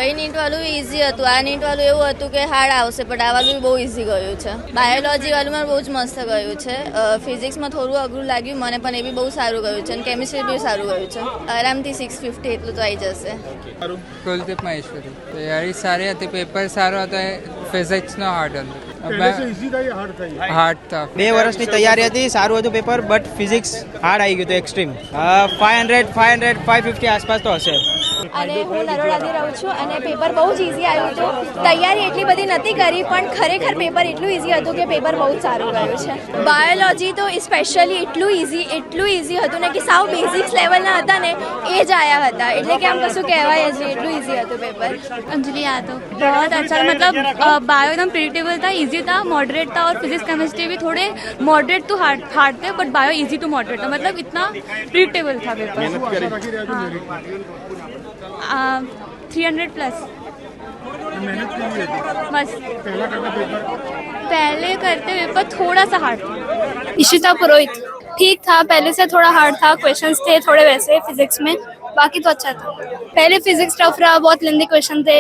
ગઈ નીટ વાળું ઇઝી હતું, આ નીટ વાળું એવું હતું કે હાર્ડ આવશે, પણ આ વાળું બહુ ઇઝી ગયું છે. બાયોલોજી વાળું બહુ જ મસ્ત ગયું છે. ફિઝિક્સમાં થોડું અઘરું લાગ્યું મને, પણ એ બી બહુ સારું ગયું છે. અને કેમિસ્ટ્રી બી સારું ગયું છે. આરામથી 650 એટલું તો આવી જશે. કુલદીપ મહેશ્વરી. તૈયારી સારી હતી, પેપર સારો હતો. ફિઝિક્સનો હાર્ડ હતો. હાર્ડ था 2 વર્ષની તૈયારી હતી, સારું હતું પેપર, બટ ફિઝિક્સ હાર્ડ આવી ગયું હતું એક્સ્ટ્રીમ. 550 આસપાસ તો હશે. અને હું નરોડાથી રહું છું અને પેપર બહુ જ ઇઝી આવ્યું હતું. તૈયારી એટલી બધી નથી કરી, પણ ખરેખર પેપર એટલું ઇઝી હતું કે પેપર બહુ જ સારું ગયું છે. બાયોલોજી તો સ્પેશિયલી એટલું ઇઝી હતું ને કે સાવ બેઝિક્સ લેવલના હતા ને એ જ આવ્યા હતા, એટલે કે આમ કશું કહેવાય જ નહીં, એટલું ઇઝી હતું પેपर. अंजलि यादव. बहुत अच्छा, मतलब बायो एकदम प्रिडिक्टेबल था, इजी था, मॉडरेट था, और फिजिक्स केमिस्ट्री भी थोड़े मॉडरेट टू हार्ड थे, but bio easy to moderate था, मतलब इतना प्रिडिक्टेबल था पेपर. 300 प्लस. बस पहले करते पेपर थोड़ा सा हार्ड था. इशिता पुरोहित. ठीक था, पहले से थोड़ा हार्ड था, क्वेश्चंस थे थोड़े वैसे फिजिक्स में, बाकी तो अच्छा था. पहले फिजिक्स टफ रहा, बहुत लेंदी क्वेश्चन थे,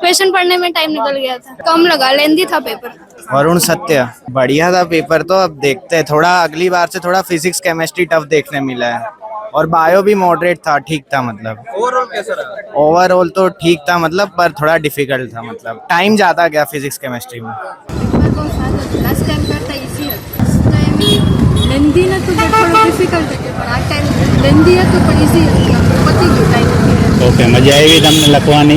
क्वेश्चन पढ़ने में टाइम निकल गया था, कम लगा, लेंदी था पेपर. वरुण सत्य. बढ़िया था पेपर, तो अब देखते हैं, थोड़ा अगली बार से थोड़ा फिजिक्स केमिस्ट्री टफ देखने मिला है, और बायो भी मॉडरेट था, ठीक था. मतलब ઓવરઓલ कैसा रहा? ओवरऑल तो ठीक था, मतलब पर थोड़ा डिफिकल्ट था, मतलब टाइम ज़्यादा गया फिजिक्स केमिस्ट्री में. लास्ट टाइम करता इजी लेंदी न तो थोड़ा डिफिकल्ट है, पर આ ટાઈમ લેન્દી હતું પણ ઇઝી હતું, પતી ગયું ટાઈમ. ઓકે, મજા આવી તમને લખવાની?